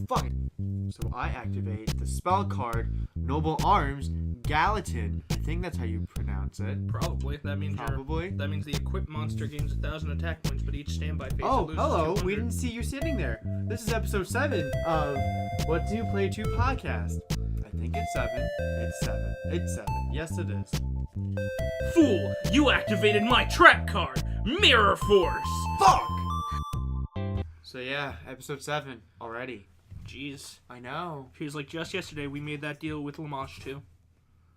Fuck it. So I activate the spell card, Noble Arms, Gallatin. I think that's how you pronounce it. Probably. That means that means the equipped monster gains 1,000 attack points, but each standby phase loses hello. 200. We didn't see you sitting there. This is episode 7 of What Do You Play 2 podcast. I think it's 7. It's 7. It's 7. Yes, it is. Fool! You activated my trap card! Mirror Force! Fuck! So yeah, episode 7 already. Jeez. I know. Feels like just yesterday we made that deal with Lamash 2.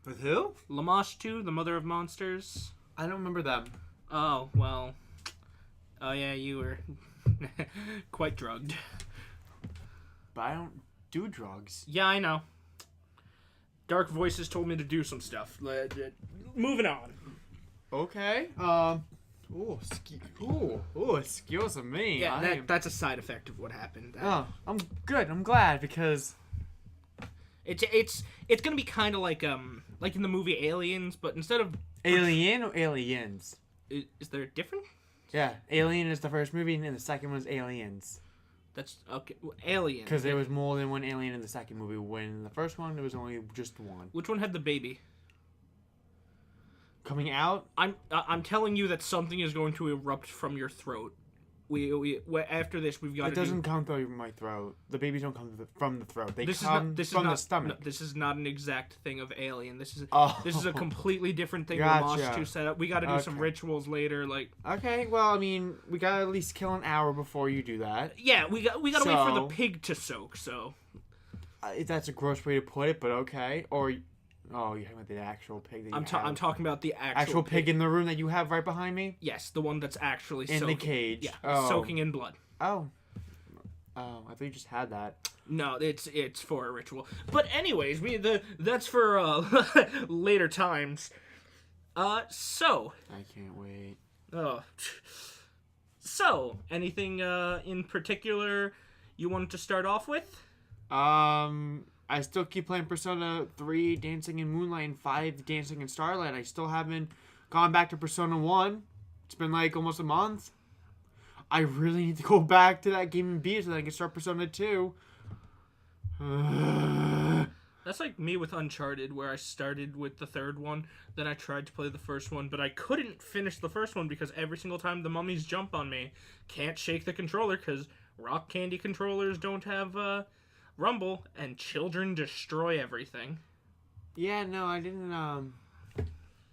With who? Lamash 2, the mother of monsters. I don't remember them. Oh, well. Oh yeah, you were quite drugged. But I don't do drugs. Yeah, I know. Dark voices told me to do some stuff. Moving on. Okay. Excuse me. Yeah, that's a side effect of what happened. I'm good. I'm glad because it's gonna be kind of like in the movie Aliens, but instead of Alien or Aliens. Is there a difference? Yeah, Alien is the first movie, and the second one's Aliens. That's okay. Well, Alien. Because there was more than one alien in the second movie. When in the first one, there was only just one. Which one had the baby? Coming out? I'm telling you that something is going to erupt from your throat. We after this we've got. It doesn't come through my throat. The babies don't come from the throat. They come from the stomach. No, this is not an exact thing of Alien. This is a completely different thing. Gotcha. Lamash 2 set up. We got to do some rituals later. Okay, well, I mean, we got to at least kill an hour before you do that. Yeah, we got to wait for the pig to soak. So that's a gross way to put it, but okay. Or you're talking about the actual pig that you have. I'm talking about the actual pig in the room that you have right behind me? Yes, the one that's actually in the cage. Yeah, soaking in blood. Oh, I thought you just had that. No, it's for a ritual. But anyways, that's for later times. So I can't wait. So anything in particular you wanted to start off with? I still keep playing Persona 3, Dancing in Moonlight, and 5, Dancing in Starlight. I still haven't gone back to Persona 1. It's been almost a month. I really need to go back to that game and beat it so that I can start Persona 2. That's like me with Uncharted, where I started with the third one, then I tried to play the first one, but I couldn't finish the first one because every single time the mummies jump on me, can't shake the controller because rock candy controllers don't have rumble, and children destroy everything. Yeah, no, I didn't,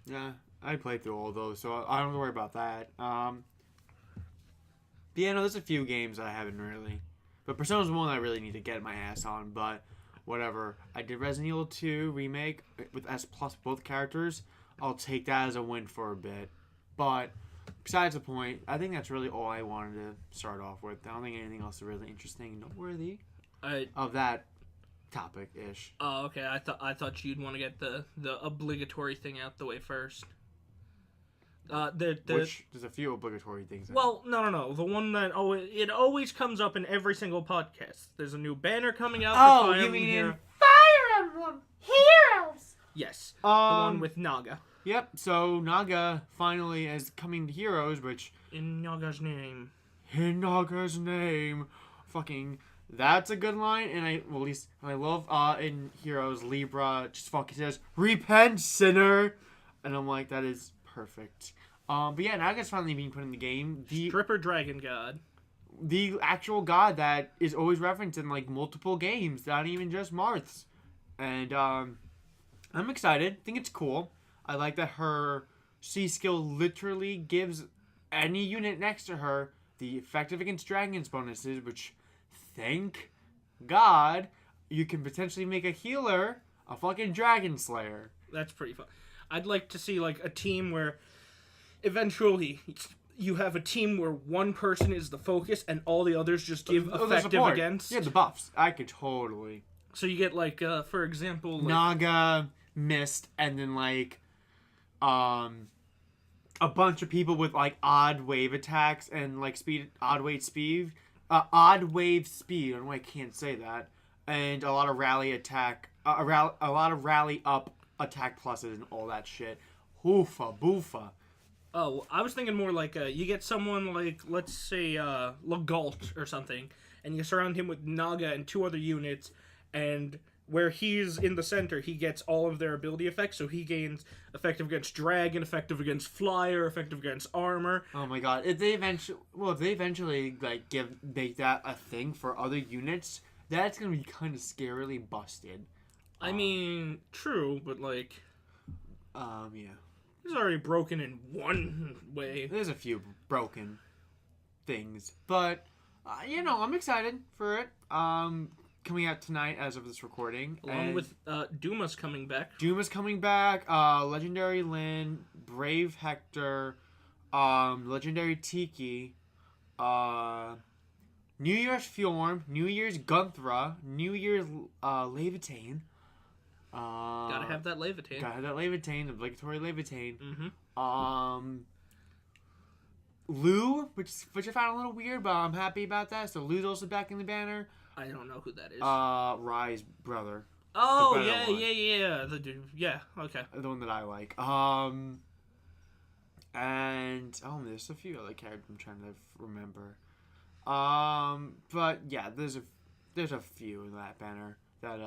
yeah, I played through all those, so I don't have to worry about that. Yeah, no, there's a few games I haven't really, but Persona's one I really need to get my ass on, but whatever. I did Resident Evil 2 Remake with S plus both characters. I'll take that as a win for a bit, but besides the point, I think that's really all I wanted to start off with. I don't think anything else is really interesting and noteworthy. Of that topic-ish. Oh, okay. I thought you'd want to get the obligatory thing out the way first. Which, there's a few obligatory things. Well, no. The one that it always comes up in every single podcast. There's a new banner coming out for Fire Emblem. You mean in Fire Emblem Heroes? Yes. The one with Naga. Yep, so Naga finally is coming to Heroes, which... In Naga's name. In Naga's name. Fucking... That's a good line, and I love in Heroes, Libra just fucking says, "Repent, sinner," and I'm like, that is perfect. But yeah, Naga's finally being put in the game. The Stripper Dragon God. The actual god that is always referenced in multiple games, not even just Marth's. And I'm excited. I think it's cool. I like that her C skill literally gives any unit next to her the effective against dragons bonuses, which... Thank God you can potentially make a healer a fucking Dragon Slayer. That's pretty fun. I'd like to see a team where eventually you have a team where one person is the focus and all the others just give effective against. Yeah, the buffs. I could totally. So you get for example, Naga, Mist, and then a bunch of people with odd wave attacks and speed, odd wave speed. Odd wave speed. I don't know why I can't say that. And a lot of rally attack. A lot of rally up attack pluses and all that shit. Hoofa boofa. Oh, I was thinking more you get someone let's say Legault or something, and you surround him with Naga and 2 other units, and where he's in the center, he gets all of their ability effects, so he gains effective against dragon, effective against flyer, effective against armor. Oh my god! If they eventually like make that a thing for other units, that's gonna be kind of scarily busted. I mean, true, but like, Yeah. it's already broken in one way. There's a few broken things, but I'm excited for it. Coming out tonight as of this recording, Along with Duma's coming back. Duma's coming back. Legendary Lyn, Brave Hector, Legendary Tiki, New Year's Fjorm, New Year's Gunthra, New Year's Levitane. Gotta have that Levitane. The obligatory Levitane. Mm-hmm. Lou, which I found a little weird, but I'm happy about that. So Lou's also back in the banner. I don't know who that is. Rai's brother. Oh, the better one. yeah. The dude. Yeah, okay. The one that I like. And there's a few other characters I'm trying to remember. But yeah, there's a few in that banner that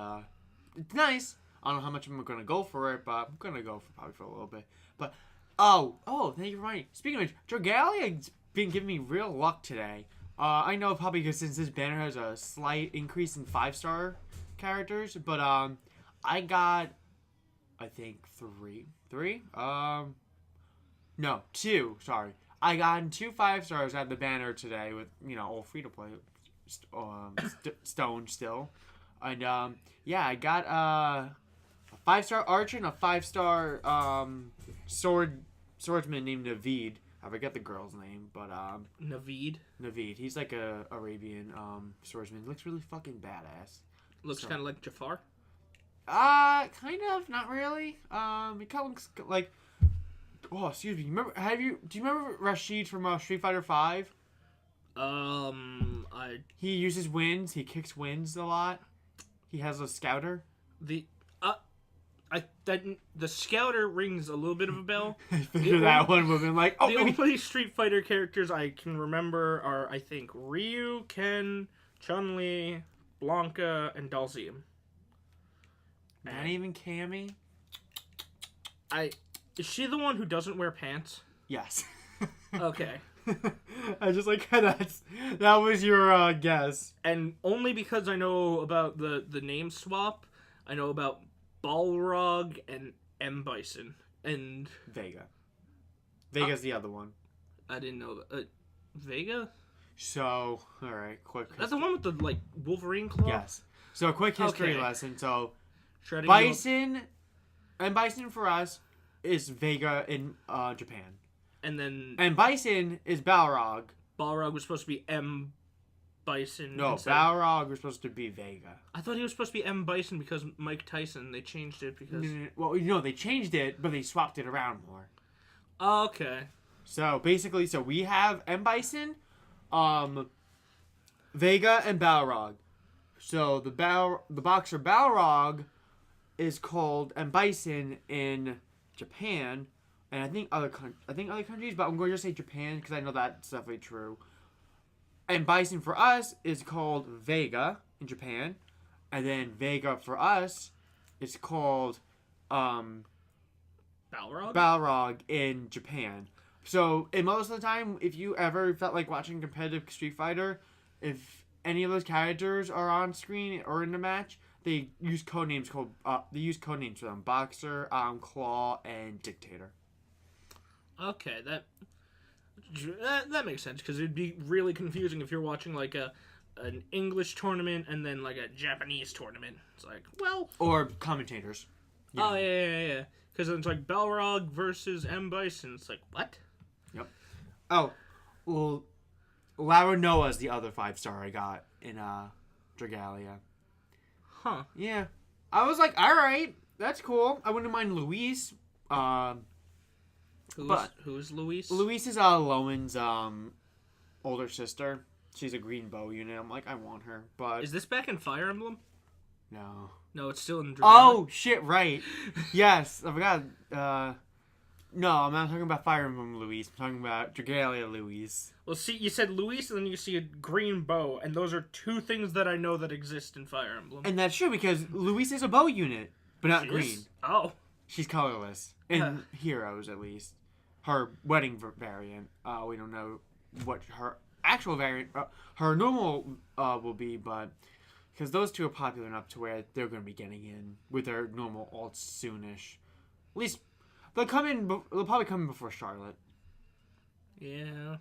it's nice. I don't know how much I'm gonna go for it, but I'm gonna go for probably for a little bit. But thank you for reminding me. Speaking of which, Dragalia's been giving me real luck today. I know probably because since this banner has a slight increase in 5-star characters, but I got I think 3. No, 2. Sorry, I got 2 5-stars out of the banner today with all free to play stone still, and I got a 5-star archer and a 5-star swordsman named Naveed. I forget the girl's name, but Naveed. He's like a Arabian swordsman. He looks really fucking badass. Looks kind of like Jafar. Kind of, not really. It kind of looks like. Oh, excuse me. Do you remember Rashid from Street Fighter V? He uses winds. He kicks winds a lot. He has a scouter. The scouter rings a little bit of a bell. I figured that one would have been like, the only Street Fighter characters I can remember are, I think, Ryu, Ken, Chun-Li, Blanca, and Dhalsim. Not even Cammy? Is she the one who doesn't wear pants? Yes. Okay. I just like that was your guess. And only because I know about the name swap, I know about Balrog and M. Bison. And Vega. Vega's the other one. I didn't know that. Vega? So, alright, quick history. That's the one with the, like, Wolverine claw? Yes. So, a quick history lesson. So, Shredding Bison, and Bison for us is Vega in Japan. And Bison is Balrog. Balrog was supposed to be M. Bison. No, Balrog was supposed to be Vega. I thought he was supposed to be M. Bison because Mike Tyson. They changed it because. Well, they changed it, but they swapped it around more. Okay. So basically, we have M. Bison, Vega, and Balrog. So the boxer Balrog is called M. Bison in Japan, and I think other countries, but I'm going to say Japan because I know that's definitely true. And Bison for us is called Vega in Japan. And then Vega for us is called Balrog in Japan. So, and most of the time, if you ever felt like watching competitive Street Fighter, if any of those characters are on screen or in the match, they use codenames for them: Boxer, Claw, and Dictator. Okay, that makes sense because it'd be really confusing if you're watching like an English tournament and then like a Japanese tournament. It's like, well, or commentators. Oh yeah. Because it's like Balrog versus M. Bison. It's like, what? Yep. Oh, well, Lara Noah's the other 5-star I got in Dragalia. Huh. Yeah. I was like, all right, that's cool. I wouldn't mind Luis. Who's Luis? Luis is Lowen's older sister. She's a green bow unit. I'm like, I want her, but is this back in Fire Emblem? No. No, it's still in Dragalia. Oh shit! Right. Yes, I forgot. No, I'm not talking about Fire Emblem Louise. I'm talking about Dragalia Louise. Well, see, you said Luis, and then you see a green bow, and those are two things that I know that exist in Fire Emblem. And that's true because Louise is a bow unit, but not She green. is? Oh. She's colorless. In Heroes, at least. Her wedding variant. We don't know what her actual variant, her normal will be, but because those two are popular enough to where they're going to be getting in with their normal alts soonish. At least they'll come in. They'll probably come in before Charlotte. Yeah.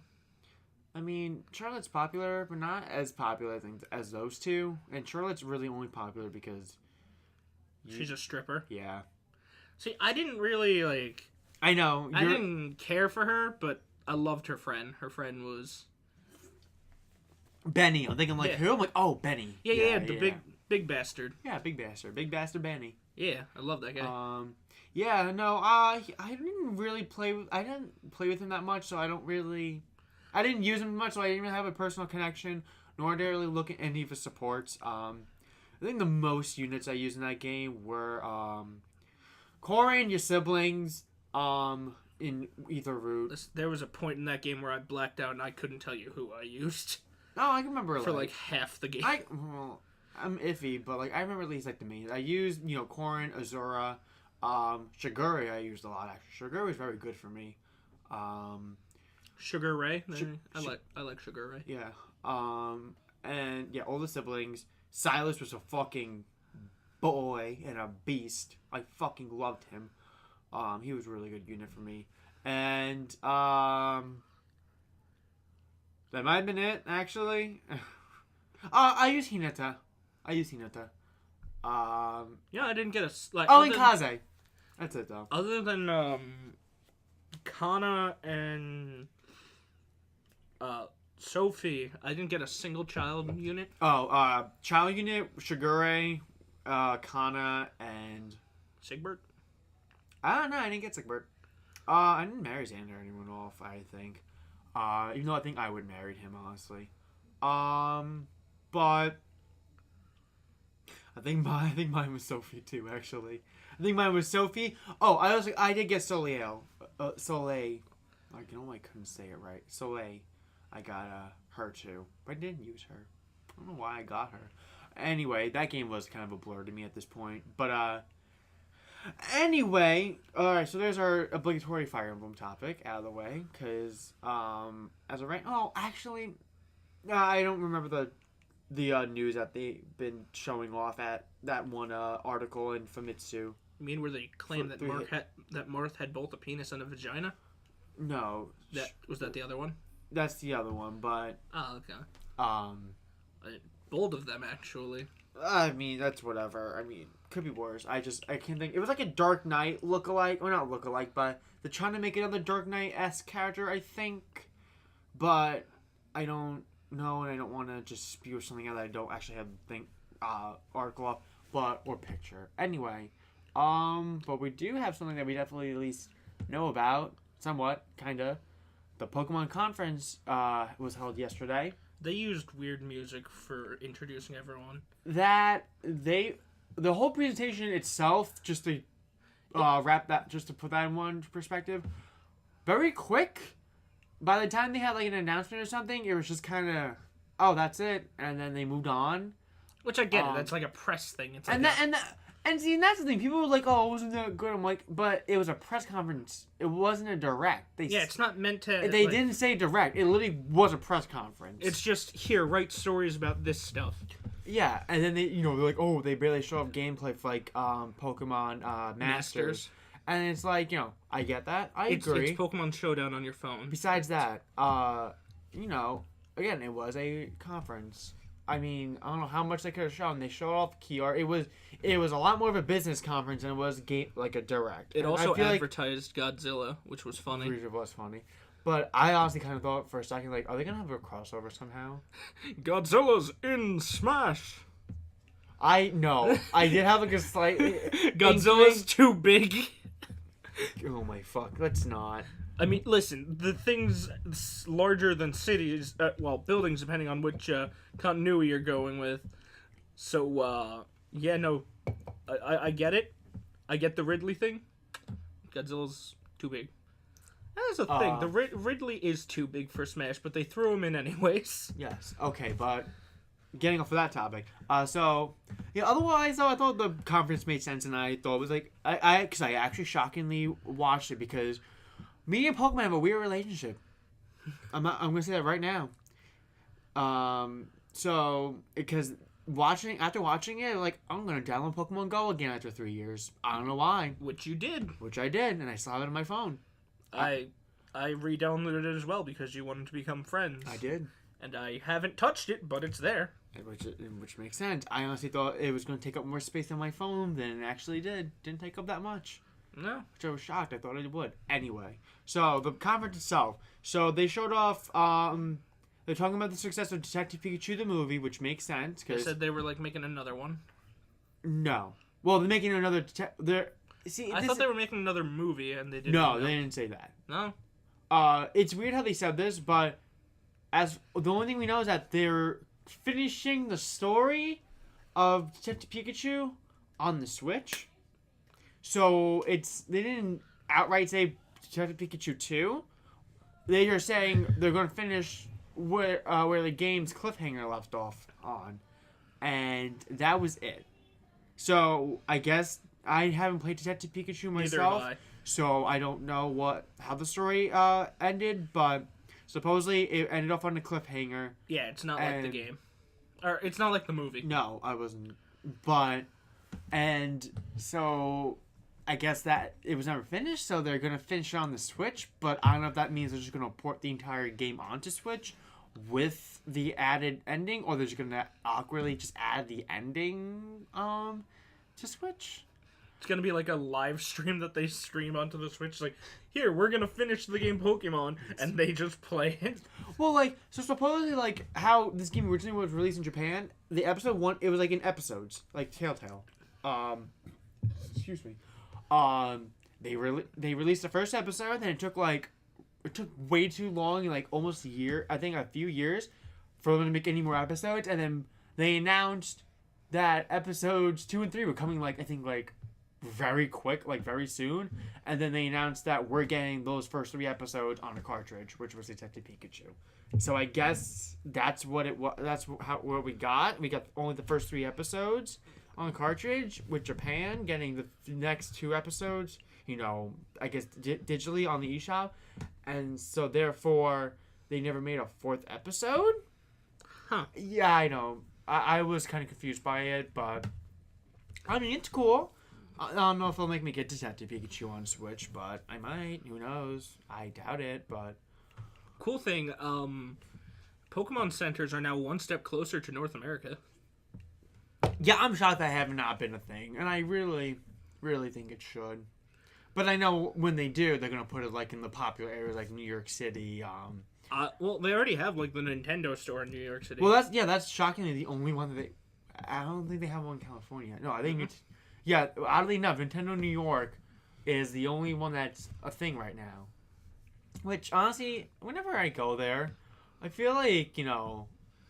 I mean, Charlotte's popular, but not as popular, I think, as those two. And Charlotte's really only popular because she's a stripper. Yeah. See, I didn't really like. I know. I didn't care for her, but I loved her friend. Her friend was Benny. I'm thinking like who? I'm like, oh, Benny. Yeah. The big bastard. Yeah, big bastard Benny. Yeah, I love that guy. Yeah, no, I didn't really play with him that much, so I didn't use him much, so I didn't really have a personal connection, nor did I really look at any of his supports. I think the most units I used in that game were Corey and your siblings, in either route. There was a point in that game where I blacked out and I couldn't tell you who I used. Oh, I can remember for like half the game. I'm iffy, but like I remember at least like the main. I used Corrin, Azura, Shiguri. I used a lot actually. Shiguri was very good for me. Sugar Ray. I like Sugar Ray. Yeah. And yeah, all the siblings. Silas was a fucking boy and a beast. I fucking loved him. He was a really good unit for me. And that might have been it actually. I used Hinata. Yeah, I didn't get a like. Oh, and Kaze. That's it though. Other than Kana and Sophie, I didn't get a single child unit. Oh, child unit, Shigure, Kana, and Sigbert. I don't know. I didn't get Sigbert. I didn't marry Xander or anyone off. I think. Even though I think I would marry him honestly. But I think mine was Sophie too. Actually, I think mine was Sophie. Oh, I did get Soleil. Soleil. I couldn't say it right. Soleil. I got her too, but I didn't use her. I don't know why I got her. Anyway, that game was kind of a blur to me at this point. But anyway, all right. So there's our obligatory Fire Emblem topic out of the way, because as of right, actually, I don't remember the news that they've been showing off at that one article in Famitsu. You mean where they claim that Marth had both a penis and a vagina? No. Was that the other one? That's the other one, but oh, okay. Bold of them, actually. I mean, that's whatever. I mean, could be worse. I can't think. It was like a Dark Knight lookalike, or not lookalike, but they're trying to make another Dark Knight-esque character, I think. But I don't know, and I don't want to just spew something out that I don't actually have the article up, or picture. Anyway, but we do have something that we definitely at least know about, somewhat, kinda. The Pokemon Conference was held yesterday. They used weird music for introducing everyone. The whole presentation itself, just to just to put that in one perspective, very quick. By the time they had like an announcement or something, it was just kind of, oh, that's it, and then they moved on. Which I get it. That's like a press thing. It's like and see, that's the thing. People were like, "Oh, wasn't that good?" I'm like, "But it was a press conference. It wasn't a direct." It's not meant to. They didn't say direct. It literally was a press conference. It's just here, write stories about this stuff. Yeah, and then they're like, "Oh, they barely show up gameplay for like Pokemon Masters," and it's like, I get that. I agree. It's Pokemon Showdown on your phone. Besides that, again, it was a conference. I mean, I don't know how much they could have shown. They showed off key art. It was a lot more of a business conference than it was like a direct. It also advertised Godzilla, which was funny. Which was funny. But I honestly kind of thought for a second, like, are they going to have a crossover somehow? Godzilla's in Smash. I know. I did have like a slight... Godzilla's too big. Oh my fuck. Let's not. I mean, listen, the things larger than cities, buildings, depending on which continuity you're going with. So, yeah, no, I get it. I get the Ridley thing. Godzilla's too big. That's the thing. The Ridley is too big for Smash, but they threw him in anyways. Yes. Okay, but getting off of that topic. Otherwise though, I thought the conference made sense, and I thought it was like because I actually shockingly watched it because me and Pokemon have a weird relationship. I'm gonna say that right now. So because after watching it, like I'm gonna download Pokemon Go again after 3 years. I don't know why. Which you did. Which I did, and I still have it on my phone. I re-downloaded it as well because you wanted to become friends. I did. And I haven't touched it, but it's there. Which makes sense. I honestly thought it was going to take up more space on my phone than it actually did. Didn't take up that much. No. Which I was shocked. I thought it would. Anyway, so the conference itself. So they showed off. They're talking about the success of Detective Pikachu the movie, which makes sense. They said they were like making another one. No. Well, they're making another. I thought they were making another movie, and they didn't. No, they didn't say that. No. It's weird how they said this, but as the only thing we know is that they're finishing the story of Detective Pikachu on the Switch. So they didn't outright say Detective Pikachu 2. They are saying they're going to finish where the game's cliffhanger left off on, and that was it. So I guess I haven't played Detective Pikachu myself, so I don't know how the story ended, but supposedly it ended off on a cliffhanger. Yeah, it's not like the game. Or it's not like the movie. No, I wasn't. So I guess that it was never finished, so they're going to finish it on the Switch, but I don't know if that means they're just going to port the entire game onto Switch with the added ending, or they're just going to awkwardly just add the ending to Switch. It's going to be like a live stream that they stream onto the Switch. Like, here, we're going to finish the game Pokemon, and they just play it. Well, like, so supposedly, like, how this game originally was released in Japan, the episode 1, it was, like, in episodes, like Telltale. Excuse me. They released the first episode, and it took way too long, like, almost a year, I think a few years, for them to make any more episodes, and then they announced that episodes 2 and 3 were coming, like, I think, like, very quick, like very soon, and then they announced that we're getting those first 3 episodes on a cartridge, which was Detective Pikachu. So I guess that's what it was. That's what we got. We got only the first 3 episodes on cartridge, with Japan getting the next 2 episodes. I guess digitally on the eShop, and so therefore they never made a 4th episode. Huh? Yeah, I know. I was kind of confused by it, but I mean it's cool. I don't know if they'll make me get Detective Pikachu on Switch, but I might. Who knows? I doubt it, but... Cool thing, Pokemon centers are now one step closer to North America. Yeah, I'm shocked that have not been a thing, and I really, really think it should. But I know when they do, they're going to put it, like, in the popular areas, like New York City. Well, they already have, like, the Nintendo store in New York City. Well, that's shockingly the only one that they... I don't think they have one in California. No, I think it's... Yeah, oddly enough, Nintendo New York is the only one that's a thing right now. Which, honestly, whenever I go there, I feel like,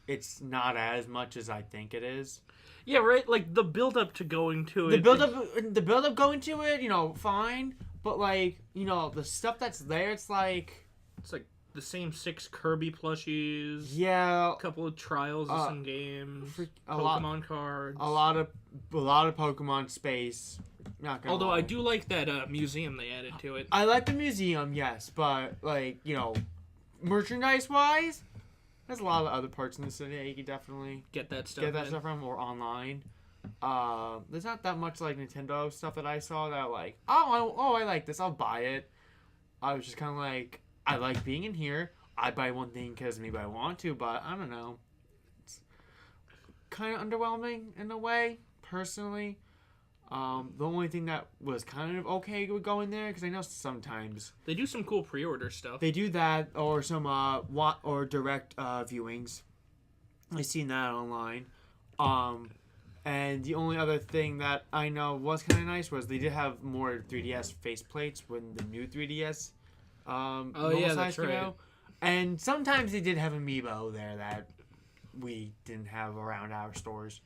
it's not as much as I think it is. Yeah, right? Like, the build-up to going to it... The build-up going to it, fine. But, like, the stuff that's there, it's like... It's like the same 6 Kirby plushies. Yeah. A couple of trials of some games. Pokemon cards. A lot of Pokemon space. Not gonna Although lie. I do like that museum they added to it. I like the museum, yes, but like merchandise-wise, there's a lot of other parts in the city that you can definitely get that stuff from, or online. There's not that much like Nintendo stuff that I saw that like, I like this, I'll buy it. I was just kind of like, I like being in here. I buy one thing because maybe I want to, but I don't know. It's kind of underwhelming in a way, personally. The only thing that was kind of okay with going there, because I know sometimes they do some cool pre-order stuff. They do that, or some or direct viewings. I've seen that online. And the only other thing that I know was kind of nice was they did have more 3DS faceplates when the new 3DS. That's right. And sometimes they did have Amiibo there that we didn't have around our stores.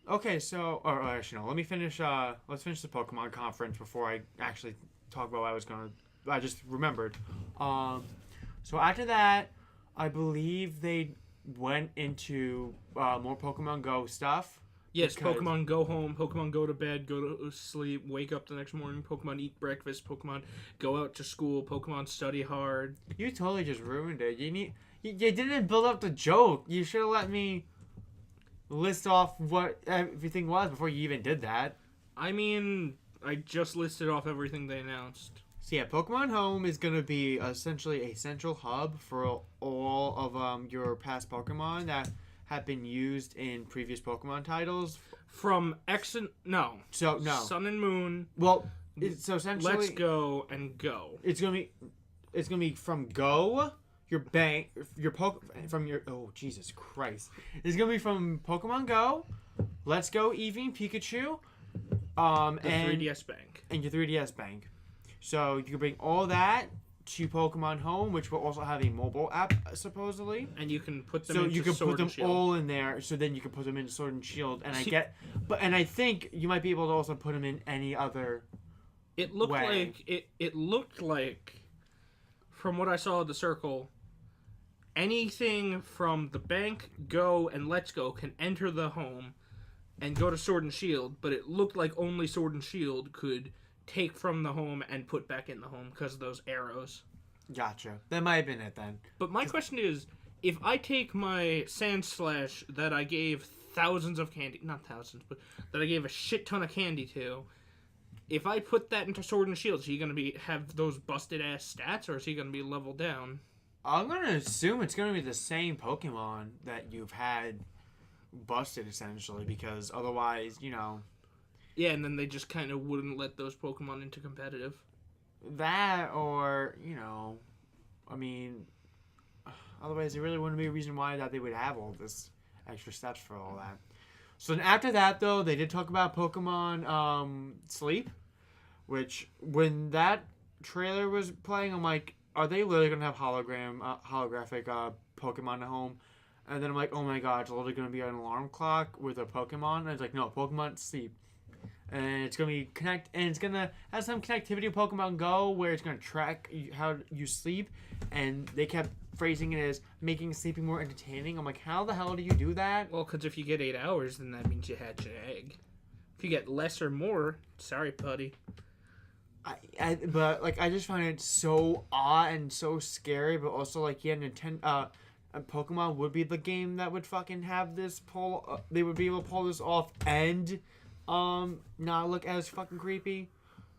Okay, so actually no. Let's finish the Pokemon conference before I actually talk about what I just remembered. So after that, I believe they went into more Pokemon Go stuff. Yes, because- Pokemon go home, Pokemon go to bed, go to sleep, wake up the next morning, Pokemon eat breakfast, Pokemon go out to school, Pokemon study hard. You totally just ruined it. You didn't build up the joke. You should have let me list off what everything was before you even did that. I mean, I just listed off everything they announced. So yeah, Pokemon Home is going to be essentially a central hub for all of your past Pokemon that have been used in previous Pokemon titles. From no. So no. Sun and Moon. Well, so essentially, Let's Go and Go. It's gonna be from Go, your bank, from your Jesus Christ. It's gonna be from Pokemon Go, Let's Go, Eevee, and Pikachu, The and 3DS Bank. and your 3DS Bank. So you can bring all that to Pokemon Home, which will also have a mobile app supposedly. And you can put them So into you can Sword put them and Shield. all in there. So then you can put them in Sword and Shield. And I think you might be able to also put them in any other. It looked way. like it looked like, from what I saw at the circle, anything from the bank, Go, and Let's Go can enter the home and go to Sword and Shield, but it looked like only Sword and Shield could take from the home and put back in the home because of those arrows. Gotcha. That might have been it then. But my question is, if I take my Sand Slash that I gave thousands of candy, not thousands, but that I gave a shit ton of candy to, if I put that into Sword and Shield, is he going to have those busted ass stats, or is he going to be leveled down? I'm going to assume it's going to be the same Pokemon that you've had busted, essentially, because otherwise, Yeah, and then they just kind of wouldn't let those Pokemon into competitive. that or, I mean, otherwise there really wouldn't be a reason why that they would have all this extra steps for all that. So then after that, though, they did talk about Pokemon Sleep, which when that trailer was playing, I'm like, are they literally going to have holographic Pokemon at home? And then I'm like, oh my god, it's literally going to be an alarm clock with a Pokemon. And it's like, no, Pokemon Sleep. And it's going to be it's going to have some connectivity to Pokemon Go where it's going to track how you sleep. And they kept phrasing it as making sleeping more entertaining. I'm like, how the hell do you do that? Well, because if you get 8 hours, then that means you hatch an egg. If you get less or more, sorry, buddy. But I just find it so odd and so scary, but also Nintendo, Pokemon would be the game that would fucking have this they would be able to pull this off and not look as fucking creepy,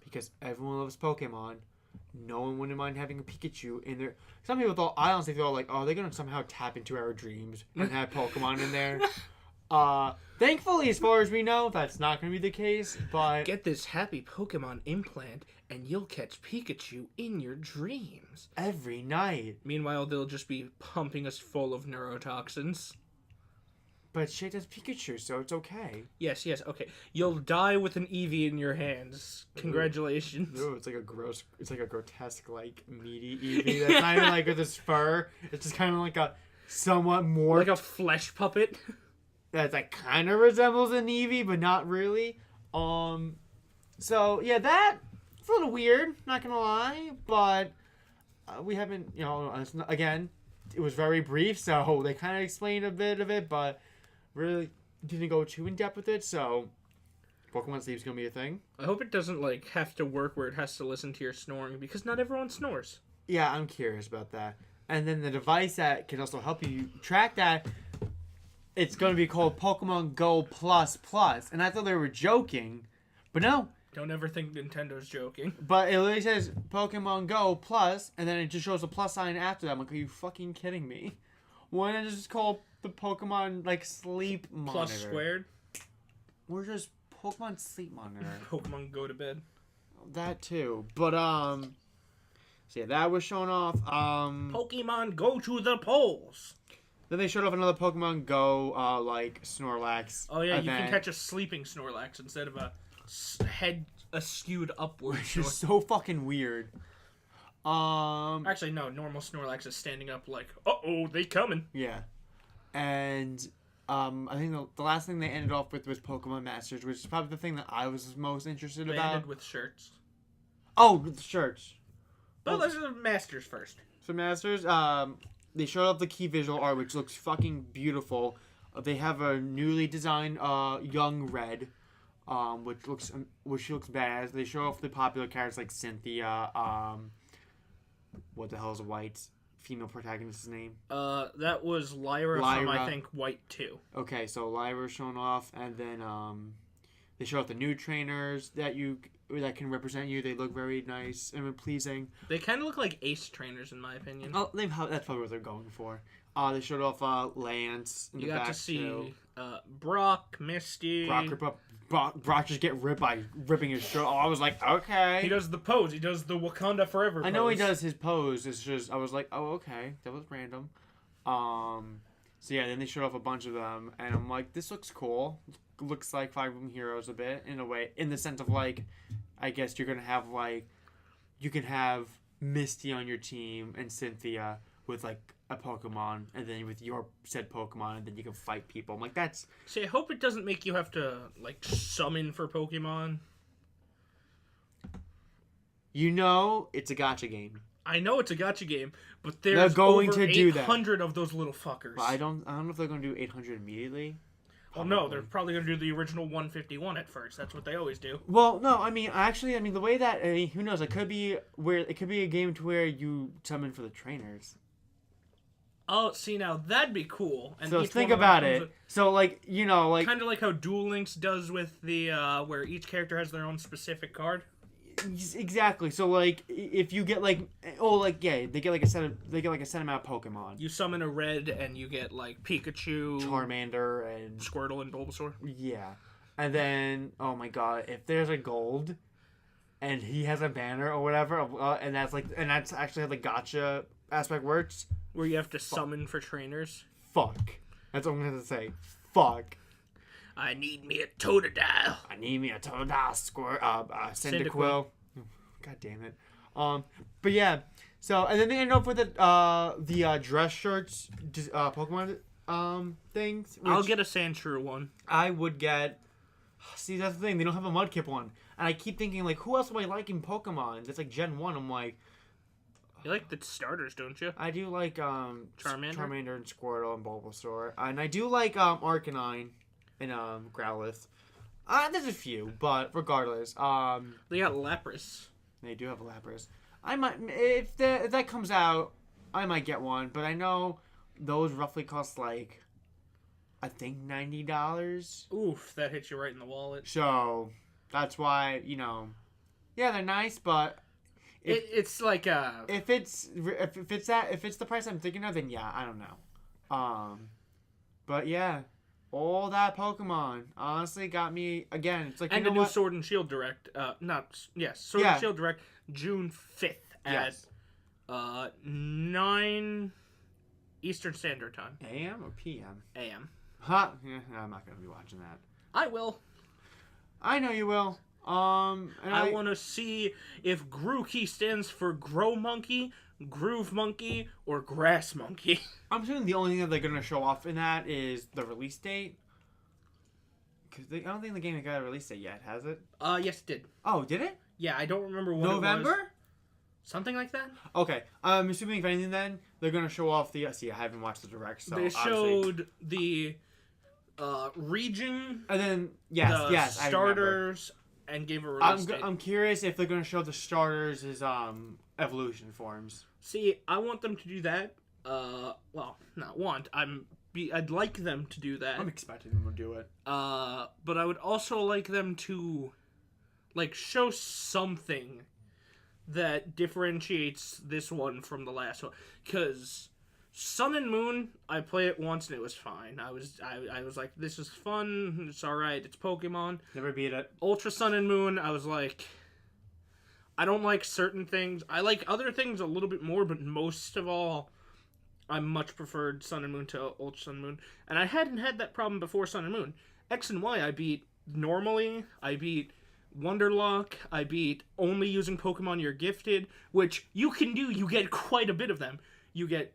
because everyone loves Pokemon. No one wouldn't mind having a Pikachu in there. Some people thought, I honestly thought they're gonna somehow tap into our dreams and have Pokemon in there. Thankfully, as far as we know, that's not gonna be the case. But Get this happy Pokemon implant, and you'll catch Pikachu in your dreams. every night. Meanwhile, they'll just be pumping us full of neurotoxins. But shit, that's Pikachu, so it's okay. Yes, okay. You'll die with an Eevee in your hands. Congratulations. No, it's like a grotesque, meaty Eevee that's not even with his fur. It's just kind of like a somewhat more Like a flesh puppet. that's kind of resembles an Eevee, but not really. So yeah, that's a little weird, not gonna lie, but we haven't, again, it was very brief, so they kind of explained a bit of it, but really didn't go too in depth with it. So Pokemon Sleep's gonna be a thing. I hope it doesn't have to work where it has to listen to your snoring, because not everyone snores. Yeah, I'm curious about that. And then the device that can also help you track that, it's going to be called Pokemon Go Plus Plus. And I thought they were joking, but no. Don't ever think Nintendo's joking. But it literally says Pokemon Go Plus, and then it just shows a plus sign after that. I'm like, are you fucking kidding me? Why not just call the Pokemon, Sleep Monitor? Plus squared. Or just Pokemon Sleep Monitor. Pokemon Go to bed. That too. But, so yeah, that was shown off. Pokemon Go to the polls. Then they showed off another Pokemon Go, Snorlax. Oh yeah, you event, can catch a sleeping Snorlax instead of a head skewed upward. which is so fucking weird. Actually, no. Normal Snorlax is standing up like, uh-oh, they coming. Yeah. And, I think the last thing they ended off with was Pokemon Masters, which is probably the thing that I was most interested They about. ended with shirts. Oh, the shirts. But let's do the Masters first. So Masters, they showed off the key visual art, which looks fucking beautiful. They have a newly designed young Red, which looks badass. They show off the popular characters like Cynthia. What the hell is White's female protagonist's name? That was Lyra from, I think, White 2. Okay, so Lyra's shown off, and then they show off the new trainers that can represent you. They look very nice and pleasing. They kind of look like Ace trainers, in my opinion. Oh, that's probably what they're going for. They showed off Lance in the back, You got to see too. Brock, Misty. Brock just get ripped by ripping his shirt. Oh, I was like, okay. He does the pose. He does the Wakanda Forever pose. I know he does his pose. It's just, I was like, oh, okay. That was random. So yeah, then they showed off a bunch of them, and I'm like, this looks cool. Looks like Fire Emblem Heroes a bit, in a way. In the sense of, like, I guess you're going to have, like, you can have Misty on your team and Cynthia with, like, a Pokemon, and then with your said Pokemon, and then you can fight people. I'm like, that's... See, I hope it doesn't make you have to, like, summon for Pokemon. You know, it's a gacha game. I know it's a gacha game, but They're there's going over to do that. 800 of those little fuckers. But I don't know if they're going to do 800 immediately. Well, no, they're probably going to do the original 151 at first. That's what they always do. Well, no, I mean, the way that, who knows, it could be a game to where you summon for the trainers. Oh, see, now that'd be cool. And So each think one of them about comes it. with- So, like, you know, like... Kind of like how Duel Links does with the, where each character has their own specific card. Exactly. So, like, if you get, like... Oh, like, yeah, they get, like, a set amount of Pokemon. You summon a red and you get, like, Pikachu, Charmander and... Squirtle, and Bulbasaur. Yeah. And then, oh my god, if there's a gold... And he has a banner or whatever, and that's actually how the gacha aspect works. Where you have to summon for trainers. Fuck. That's what I'm gonna say. Fuck. I need me a Totodile. I need me a Totodile Cyndaquil. God damn it. But yeah. So, and then they end up with the dress shirts, Pokemon things. I'll get a Sandshrew one. I would get. See, that's the thing. They don't have a Mudkip one, and I keep thinking like, who else do I like in Pokemon? That's like Gen 1. I'm like. You like the starters, don't you? I do like Charmander and Squirtle and Bulbasaur, and I do like Arcanine and Growlithe. There's a few, but regardless, They got Lapras. they do have a Lapras. I might if that comes out, I might get one, but I know those roughly cost like I think $90. Oof, that hits you right in the wallet. So that's why yeah, they're nice, but. It's like If it's the price I'm thinking of, then yeah, I don't know. But yeah, all that Pokemon honestly got me again. It's like and you a know new what? Sword and Shield Direct. Sword and Shield Direct, June 5th at Yes. 9 Eastern Standard Time. AM or PM? AM. Huh? Yeah, I'm not gonna be watching that. I will. I know you will. And I want to see if Grookey stands for Grow Monkey, Groove Monkey, or Grass Monkey. I'm assuming the only thing that they're gonna show off in that is the release date. Because I don't think the game got a release date yet, has it? Yes, it did. Oh, did it? Yeah, I don't remember what it was. November? Something like that? Okay. I'm assuming if anything then, they're gonna show off the... See, I haven't watched the direct, so They obviously... showed the region, And then, the yes, I remember. starters, and gave a release date. I'm curious if they're gonna show the starters as evolution forms. See, I want them to do that. Well, not want. I'd like them to do that. I'm expecting them to do it. But I would also like them to, like, show something that differentiates this one from the last one. Because Sun and Moon, I played it once and it was fine. I was like, this is fun. It's all right. It's Pokemon. Never beat it. Ultra Sun and Moon, I was like, I don't like certain things. I like other things a little bit more, but most of all, I much preferred Sun and Moon to Ultra Sun and Moon. And I hadn't had that problem before Sun and Moon. X and Y I beat normally. I beat Wonderlock. I beat only using Pokemon you're gifted, which you can do. You get quite a bit of them. You get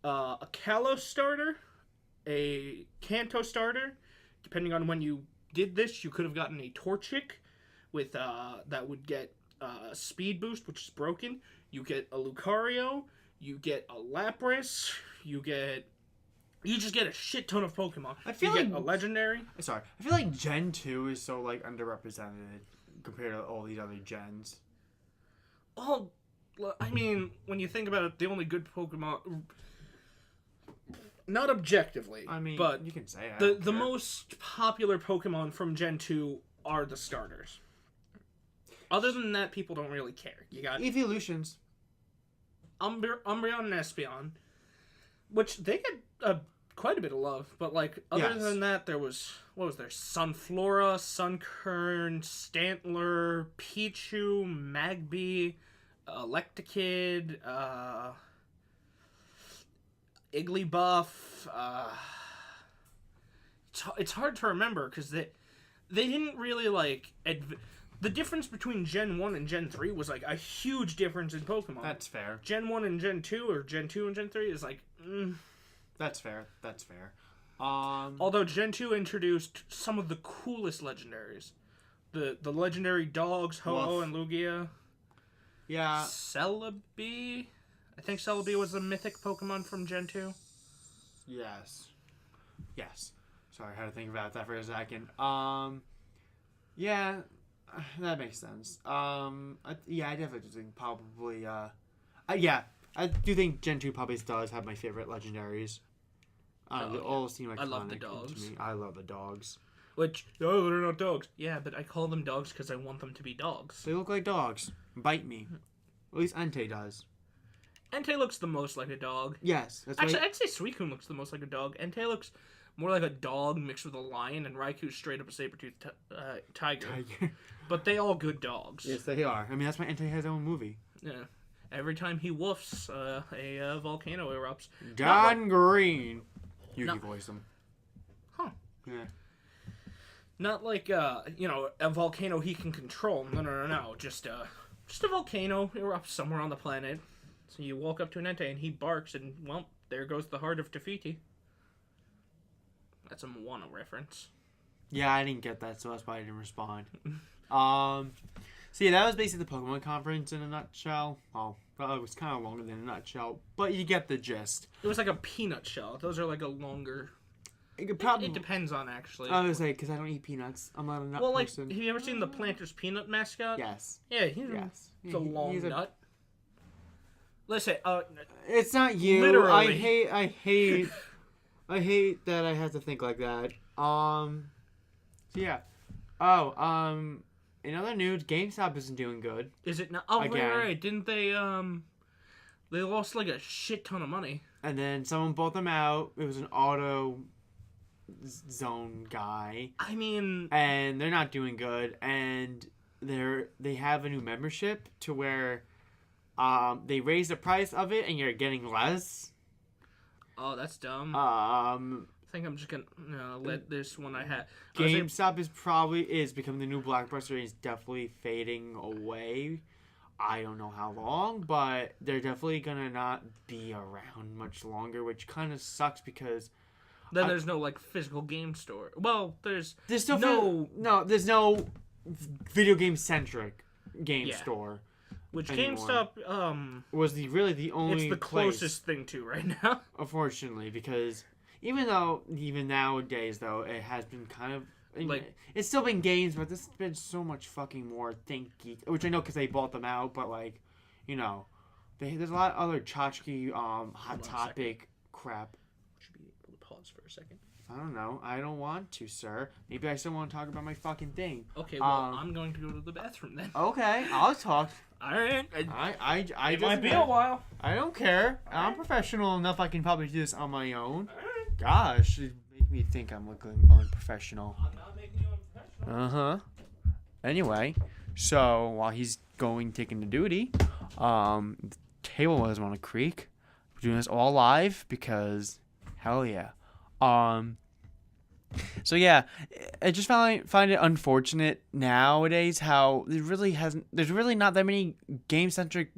a Kalos starter, a Kanto starter. Depending on when you did this, you could have gotten a Torchic with that would get speed boost, which is broken. You get a Lucario. You get a Lapras. You just get a shit ton of Pokemon. I feel you like get a legendary. Sorry, I feel like Gen 2 is so like underrepresented compared to all these other gens. Oh, I mean, when you think about it, the only good Pokemon, not objectively, I mean, but you can say the most popular Pokemon from Gen 2 are the starters. Other than that, people don't really care. You got Evolutions. Umbreon and Espeon, which they get quite a bit of love, but like other than that, there was Sunflora, Sunkern, Stantler, Pichu, Magby, Electakid, Igglybuff. It's hard to remember because they didn't really like the difference between Gen 1 and Gen 3 was like a huge difference in Pokemon. That's fair. Gen 1 and Gen 2 or Gen 2 and Gen 3 is like That's fair. Although Gen 2 introduced some of the coolest legendaries. The legendary dogs, Ho-Oh and Lugia. Yeah. Celebi? I think Celebi was the mythic Pokemon from Gen 2. Yes. Sorry, I had to think about that for a second. Yeah, that makes sense. I definitely do think probably, I do think Gen 2 probably does have my favorite legendaries. They all seem iconic. I love the dogs. To me. I love the dogs. Which, they're not dogs. Yeah, but I call them dogs because I want them to be dogs. They look like dogs. Bite me. At least Entei does. Entei looks the most like a dog. Yes. That's Actually, I'd say Suicune looks the most like a dog. Entei looks more like a dog mixed with a lion, and Raikou's straight up a saber-toothed tiger. But they all good dogs. Yes, they are. I mean, that's why Entei has his own movie. Yeah. Every time he woofs, a volcano erupts. John Green. Yuki voiced him. Huh. Yeah. Not like, a volcano he can control. No. Just a volcano erupts somewhere on the planet. So you walk up to an Entei and he barks and, well, there goes the heart of Te Fiti. That's a Moana reference. Yeah, I didn't get that, so that's why I didn't respond. So yeah, that was basically the Pokemon conference in a nutshell. Well, it was kind of longer than a nutshell, but you get the gist. It was like a peanut shell. Those are like a longer... It depends on, actually. I was like, because I don't eat peanuts. I'm not a nut person. Have you ever seen the Planters Peanut mascot? Yes. Yeah, he's a long nut. Listen, it's not you. Literally. I hate that I have to think like that. So yeah. In other news, GameStop isn't doing good. Is it not? Oh, right. Didn't they, they lost like a shit ton of money. And then someone bought them out. It was an auto zone guy. I mean... And they're not doing good. And they have a new membership to where they raise the price of it and you're getting less. Oh, that's dumb. I think I'm just gonna let this one I had. GameStop is becoming the new Blockbuster and it's definitely fading away. I don't know how long, but they're definitely gonna not be around much longer, which kind of sucks because then there's no like physical game store. Well, there's still there's no video game centric game store. Which anymore. GameStop was the only. It's the closest thing to right now. Unfortunately, because even nowadays though it has been kind of like it's still been games, but this has been so much fucking more ThinkGeek, which I know because they bought them out, but like there's a lot of other tchotchke hot topic crap. Should be able to pause for a second. I don't know. I don't want to, sir. Maybe I still want to talk about my fucking thing. Okay, well, I'm going to go to the bathroom then. Okay, I'll talk. All right. It might be a while. I don't care. I'm professional enough. I can probably do this on my own. Gosh, it make me think I'm looking unprofessional. I'm not making you unprofessional. Anyway, so while he's taking the duty, the table was on a creek. We're doing this all live because hell yeah. So yeah, I just find it unfortunate nowadays how there's really not that many game centric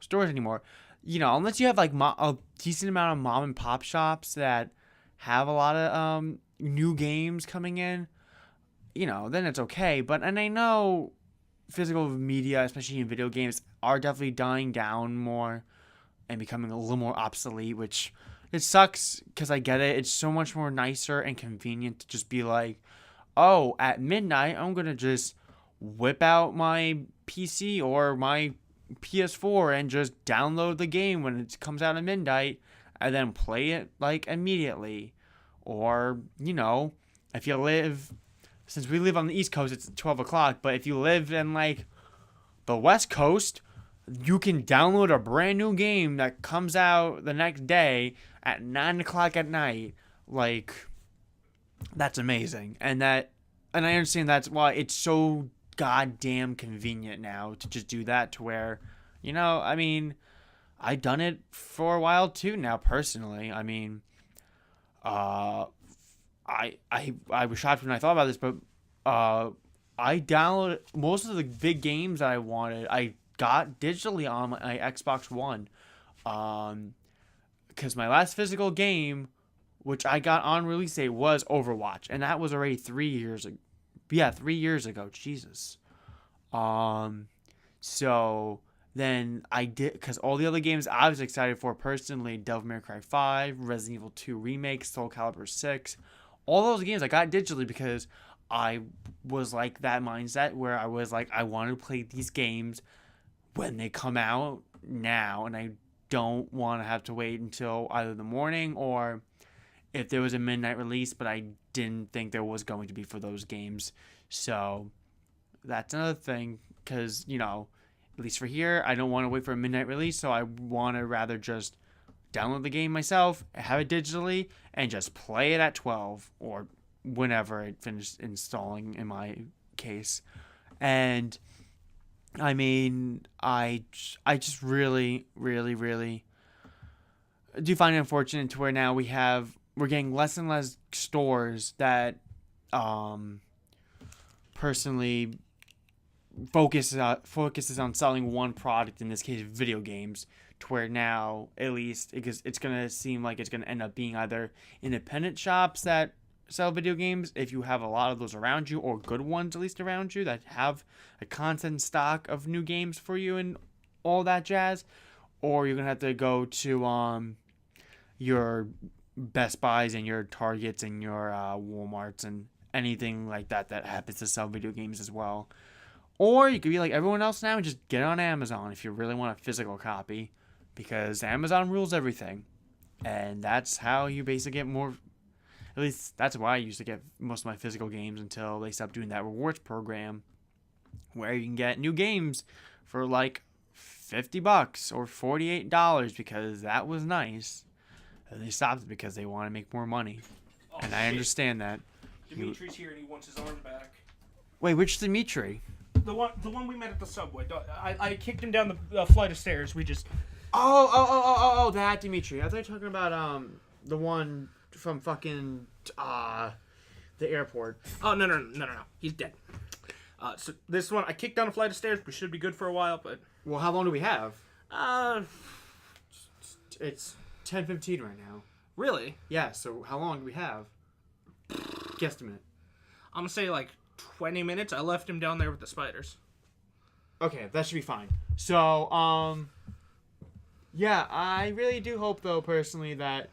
stores anymore. Unless you have like a decent amount of mom and pop shops that have a lot of new games coming in, then it's okay. And I know physical media, especially in video games, are definitely dying down more and becoming a little more obsolete, which it sucks because I get it. It's so much more nicer and convenient to just be like, oh, at midnight, I'm going to just whip out my PC or my PS4 and just download the game when it comes out at midnight and then play it like immediately. Or, if you live, since we live on the East Coast, it's 12 o'clock, but if you live in like the West Coast, you can download a brand new game that comes out the next day at 9 o'clock at night. Like, that's amazing. And I understand that's why it's so goddamn convenient now to just do that, to where, I've done it for a while too now personally. I was shocked when I thought about this, but I downloaded most of the big games that I wanted. I got digitally on my Xbox One, because my last physical game, which I got on release date, was Overwatch, and that was already 3 years ago. Yeah, 3 years ago. Jesus. So then I did, because all the other games I was excited for personally, Devil May Cry 5, Resident Evil 2 Remake, Soul Calibur 6, all those games I got digitally because I was like that mindset where I was like, I want to play these games when they come out now, and I don't want to have to wait until either the morning or if there was a midnight release, but I didn't think there was going to be for those games. So that's another thing, because, at least for here, I don't want to wait for a midnight release, so I want to rather just download the game myself, have it digitally, and just play it at 12 or whenever it finished installing in my case. And I just really, really, really do find it unfortunate to where now we're getting less and less stores that personally focuses on selling one product, in this case video games, to where now at least it's going to seem like it's going to end up being either independent shops that sell video games, if you have a lot of those around you, or good ones at least around you that have a constant stock of new games for you and all that jazz, or you're going to have to go to your Best Buys and your Targets and your Walmarts and anything like that happens to sell video games as well. Or you could be like everyone else now and just get on Amazon if you really want a physical copy, because Amazon rules everything. And that's how you basically get more, at least that's why I used to get most of my physical games until they stopped doing that rewards program where you can get new games for like $50 or $48, because that was nice. And they stopped it because they want to make more money. Oh, and I understand that. Dimitri's here and he wants his arm back. Wait, which Dimitri? The one we met at the subway. I kicked him down the flight of stairs. We just... Oh, that Dimitri. I thought you were talking about the one from fucking the airport. Oh, no. He's dead. So this one, I kicked down a flight of stairs. We should be good for a while, but... Well, how long do we have? It's 10:15 right now. Really? Yeah, so how long do we have? Guesstimate. I'm gonna say like 20 minutes. I left him down there with the spiders. Okay, that should be fine. So, yeah, I really do hope, though, personally, that,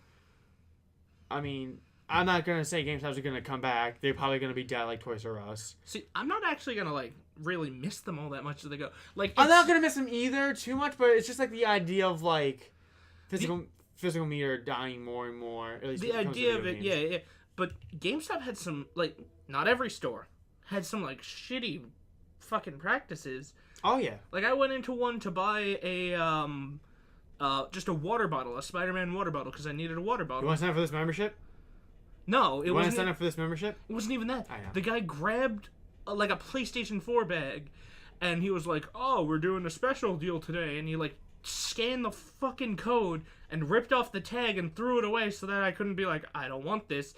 I'm not going to say GameStop are going to come back. They're probably going to be dead like Toys R Us. See, I'm not actually going to, like, really miss them all that much as they go. Like, I'm not going to miss them either too much, but it's just, like, the idea of, like, physical media dying more and more. At least the idea of it, yeah. But GameStop had some, like, not every store had some, like, shitty fucking practices. Oh, yeah. Like, I went into one to buy a, just a water bottle, a Spider-Man water bottle, because I needed a water bottle. You want to sign up for this membership? No, You want to sign up for this membership? It wasn't even that. I know. The guy grabbed, like, a PlayStation 4 bag, and he was like, oh, we're doing a special deal today, and he, like, scanned the fucking code and ripped off the tag and threw it away so that I couldn't be like, I don't want this.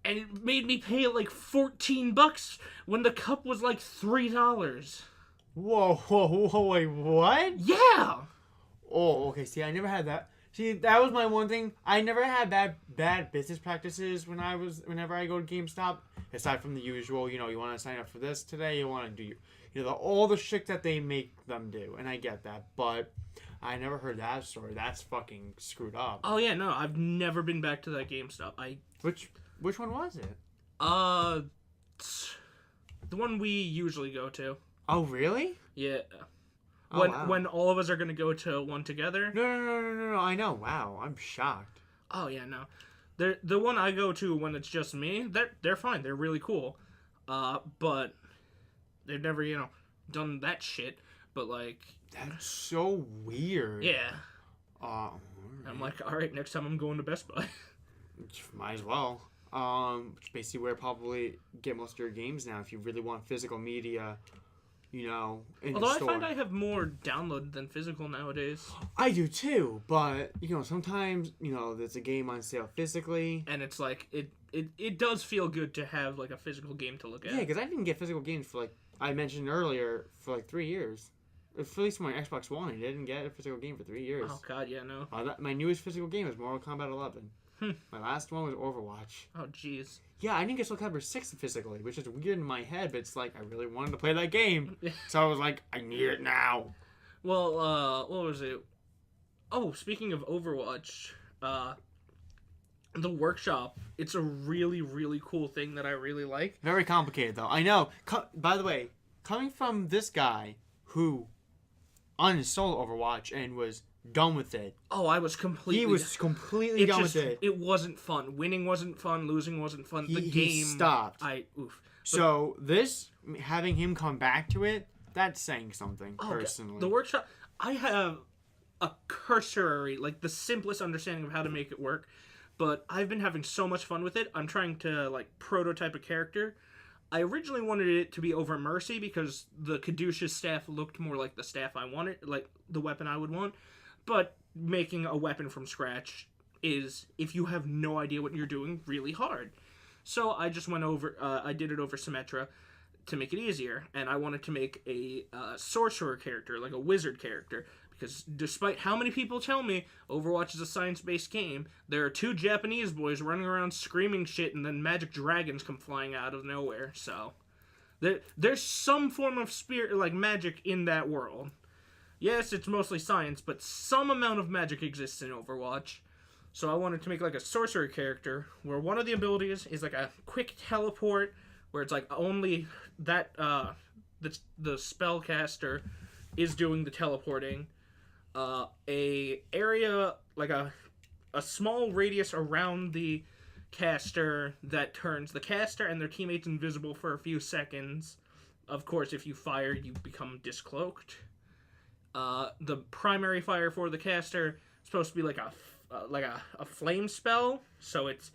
And it made me pay, like, $14 when the cup was, like, $3. Whoa, wait, what? Yeah! Oh, okay, see, I never had that. See, that was my one thing. I never had bad business practices whenever I go to GameStop. aside from the usual, you want to sign up for this today, you want to do, all the shit that they make them do, and I get that, but I never heard that story. That's fucking screwed up. Oh yeah, no, I've never been back to that GameStop. Which one was it? The one we usually go to. Oh really? Yeah. Oh, When wow. when all of us are gonna go to one together. No. I know. Wow, I'm shocked. Oh yeah, no. The one I go to when it's just me, they're fine. They're really cool. But they've never, done that shit. But like, That's so weird. yeah. Alright. I'm like, all right, next time I'm going to Best Buy. Might as well. Which basically where probably get most of your games now if you really want physical media, in Although the I store. find I have more download than physical nowadays. I do too, but sometimes there's a game on sale physically. And it's like it does feel good to have like a physical game to look at. Yeah, because I didn't get physical games for I mentioned earlier for 3 years. At least my Xbox One, I didn't get a physical game for 3 years. Oh god, yeah, no. My newest physical game is Mortal Kombat 11. Hmm. My last one was Overwatch. Oh jeez. Yeah, I didn't get Soul Calibur 6 physically, which is weird in my head, but it's like, I really wanted to play that game. So I was like, I need it now. Well, what was it? Oh, speaking of Overwatch, the workshop, it's a really, really cool thing that I really like. Very complicated, though. I know. By the way, coming from this guy who uninstalled Overwatch and was done with it. Oh, I was completely... He was completely done with it. It wasn't fun. Winning wasn't fun. Losing wasn't fun. The game... He stopped. Oof. So having him come back to it, that's saying something, personally. The workshop... I have a cursory, the simplest understanding of how to make it work, but I've been having so much fun with it. I'm trying to, prototype a character. I originally wanted it to be over Mercy because the Caduceus staff looked more like the staff I wanted, like the weapon I would want. But making a weapon from scratch is, if you have no idea what you're doing, really hard. So I just went over, I did it over Symmetra to make it easier. And I wanted to make a sorcerer character, like a wizard character. Because despite how many people tell me Overwatch is a science-based game, there are 2 Japanese boys running around screaming shit and then magic dragons come flying out of nowhere. So there's some form of spirit, magic in that world. Yes, it's mostly science, but some amount of magic exists in Overwatch. So I wanted to make a sorcerer character where one of the abilities is a quick teleport, where it's only that the spellcaster is doing the teleporting. A area a small radius around the caster that turns the caster and their teammates invisible for a few seconds. Of course, if you fire, you become discloaked. The primary fire for the caster is supposed to be a flame spell, so its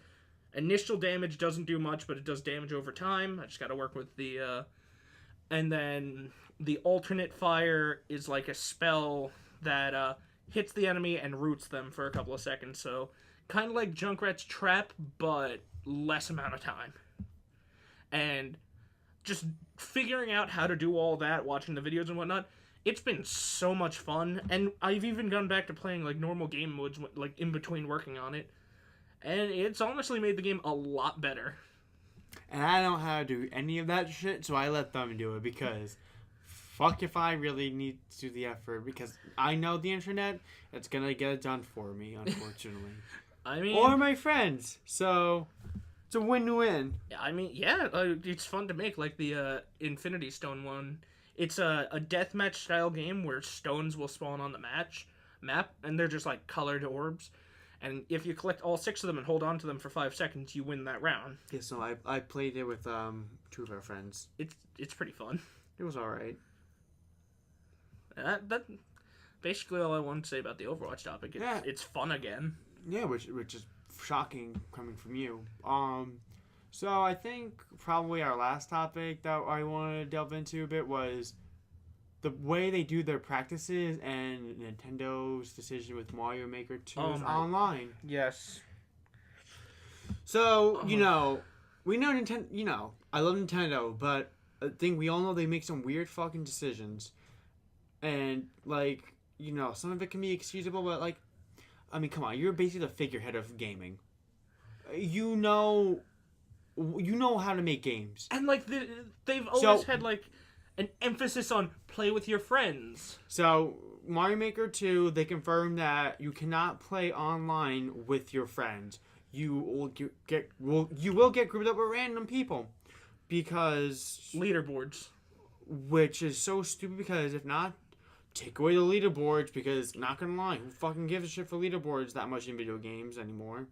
initial damage doesn't do much, but it does damage over time. I just got to work with the and then the alternate fire is a spell that hits the enemy and roots them for a couple of seconds, so kind of like Junkrat's Trap, but less amount of time. And just figuring out how to do all that, watching the videos and whatnot, it's been so much fun, and I've even gone back to playing normal game modes in between working on it, and it's honestly made the game a lot better. And I don't know how to do any of that shit, so I let them do it because fuck if I really need to do the effort, because I know the internet, it's gonna get it done for me, unfortunately. I mean, or my friends, so it's a win-win. I mean, yeah, it's fun to make, the Infinity Stone one. It's a deathmatch style game where stones will spawn on the map, and they're just colored orbs. And if you collect all 6 of them and hold on to them for 5 seconds, you win that round. Yeah, so I played it with 2 of our friends. It's pretty fun. It was alright. That basically all I want to say about the Overwatch topic. It's fun again. Yeah, which is shocking coming from you. So I think probably our last topic that I wanted to delve into a bit was the way they do their practices and Nintendo's decision with Mario Maker 2 online. Yes. So, we know Nintendo, I love Nintendo, but I think we all know they make some weird fucking decisions. And, some of it can be excusable, but, I mean, come on, you're basically the figurehead of gaming. you know how to make games. And like they've always had like an emphasis on play with your friends. So Mario Maker 2, they confirmed that you cannot play online with your friends. You will get grouped up with random people because Leaderboards. which is so stupid because if not, take away the leaderboards because not gonna lie, who fucking gives a shit for leaderboards that much in video games anymore?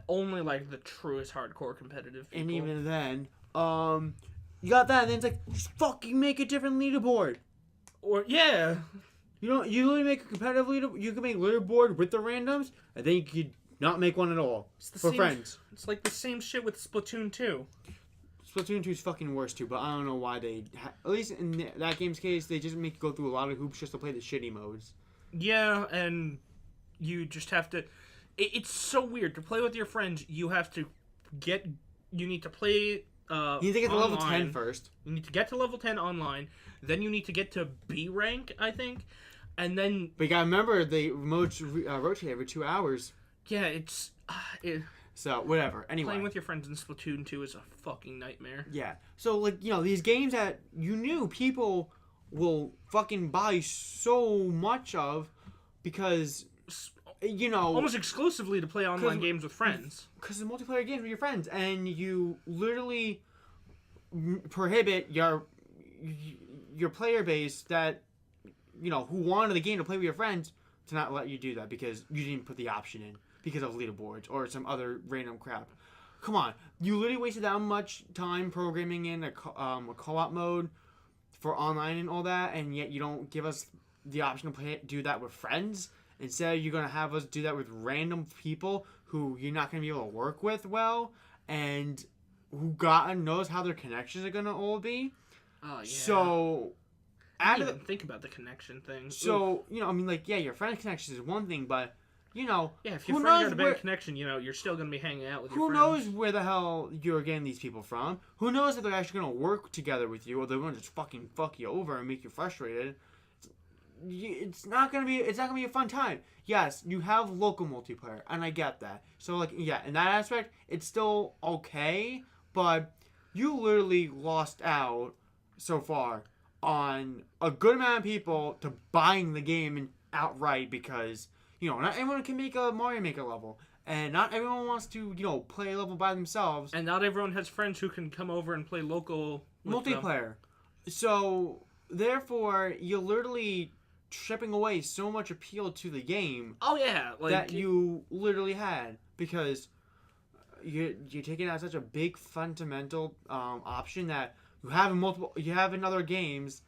Only like the truest hardcore competitive people. And even then, you got that, and then it's like just fucking make a different leaderboard. Or yeah, You literally make a competitive leader. You can make leaderboard with the randoms, and then you could not make one at all for friends. It's like the same shit with Splatoon 2. Splatoon 2 is fucking worse too, but I don't know why they. At least in that game's case, they just make you go through a lot of hoops just to play the shitty modes. Yeah, and you just have to. It's so weird to play with your friends. You have to get. You need to play. You need to get to level 10 first. You need to get to level 10 online. Then you need to get to B rank, I think, and then. But you gotta remember the modes rotate every 2 hours. Yeah, it's. So whatever. Anyway, playing with your friends in Splatoon 2 is a fucking nightmare. Yeah. So like these games that you knew people will fucking buy so much of because almost exclusively to play online games with friends. Because the multiplayer games with your friends, and you literally prohibit your player base that who wanted the game to play with your friends to not let you do that because you didn't put the option in because of leaderboards or some other random crap. Come on, you literally wasted that much time programming in a co-op mode for online and all that, and yet you don't give us the option to do that with friends. Instead, you're going to have us do that with random people who you're not going to be able to work with well, and who God knows how their connections are going to all be. Oh, yeah. So, I didn't even think about the connection thing. So, your friend connections is one thing, but, yeah, if your friend got a bad connection, you're still going to be hanging out with your friends. Who knows where the hell you're getting these people from? Who knows if they're actually going to work together with you, or they're going to just fucking fuck you over and make you frustrated? It's not gonna be a fun time. Yes, you have local multiplayer, and I get that. So in that aspect, it's still okay, but you literally lost out so far on a good amount of people to buying the game outright because not everyone can make a Mario Maker level, and not everyone wants to play a level by themselves, and not everyone has friends who can come over and play local multiplayer. So therefore, you're literally stripping away so much appeal to the game. Oh yeah, that you literally had because you're taking out such a big fundamental option that you have in other games,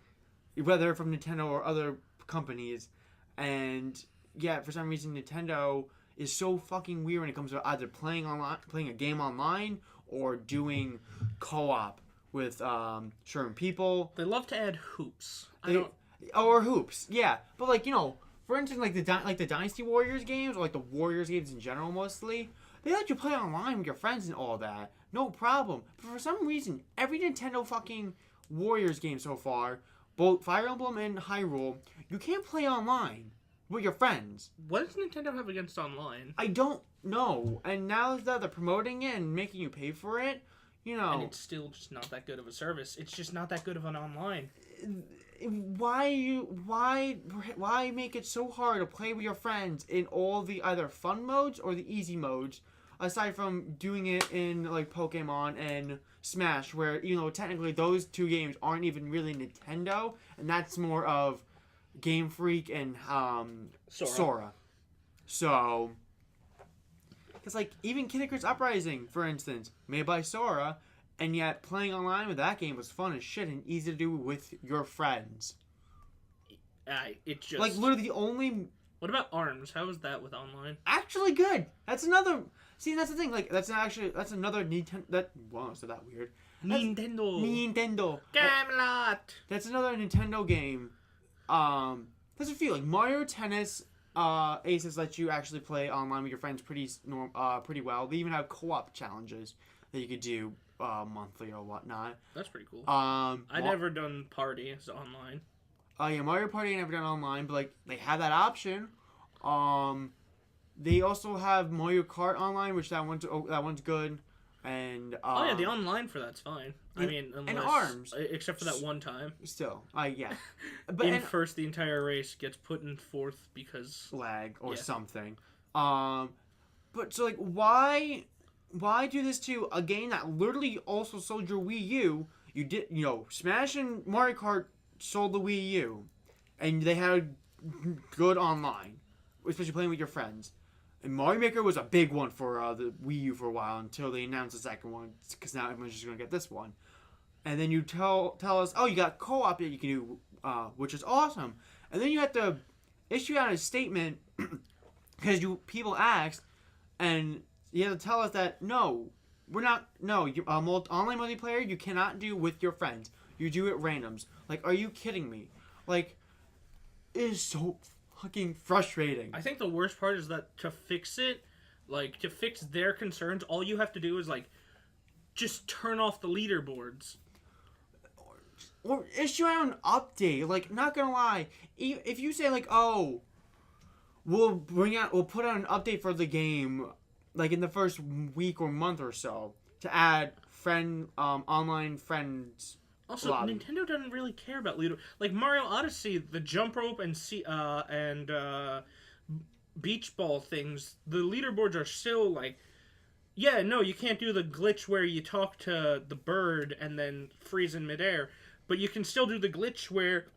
whether from Nintendo or other companies, and for some reason Nintendo is so fucking weird when it comes to either playing a game online or doing co-op with certain people. They love to add hoops. Or hoops, yeah. But for instance, like the Dynasty Warriors games, or like the Warriors games in general, mostly they let you play online with your friends and all that, no problem. But for some reason, every Nintendo fucking Warriors game so far, both Fire Emblem and Hyrule, you can't play online with your friends. What does Nintendo have against online? I don't know. And now that they're promoting it and making you pay for it, and it's still just not that good of a service. It's just not that good of an online. Why make it so hard to play with your friends in all the either fun modes or the easy modes, aside from doing it in like Pokemon and Smash, where technically those two games aren't even really Nintendo, and that's more of Game Freak and Sora. So, because even Kid Icarus Uprising, for instance, made by Sora. And yet, playing online with that game was fun as shit and easy to do with your friends. It just literally the only. What about ARMS? How is that with online? Actually, good. That's another. See, that's the thing. That's another Nintendo. Wow, so that weird. Nintendo. Camelot. That's another Nintendo game. There's a few Mario Tennis. Aces let you actually play online with your friends pretty well. They even have co-op challenges that you could do. Monthly or whatnot. That's pretty cool. I never done parties online. Mario Party I never done online, but they have that option. They also have Mario Kart online, which that one's good. and oh yeah, the online for that's fine. I mean, and arms, except for that one time. Still, yeah, but in first, the entire race gets put in fourth because lag or something. But so like, why do this to a game that literally also sold your Wii U? Smash and Mario Kart sold the Wii U, and they had good online, especially playing with your friends. And Mario Maker was a big one for the Wii U for a while until they announced the second one, because now everyone's just gonna get this one. And then you tell us, oh, you got co-op that you can do, which is awesome. And then you have to issue out a statement because people asked, and you have to tell us that no, we're not. No, online multiplayer you cannot do with your friends. You do it randoms. Like, are you kidding me? Like, it is so fucking frustrating. I think the worst part is that to fix it, like to fix their concerns, all you have to do is like just turn off the leaderboards. Or issue out an update. Like, not gonna lie, if you say like, oh, we'll put out an update for the game, like in the first week or month or so, to add online friends. Also, Nintendo doesn't really care about leader. Like Mario Odyssey, the jump rope and beach ball things, the leaderboards are still like, yeah, no, you can't do the glitch where you talk to the bird and then freeze in midair. But you can still do the glitch where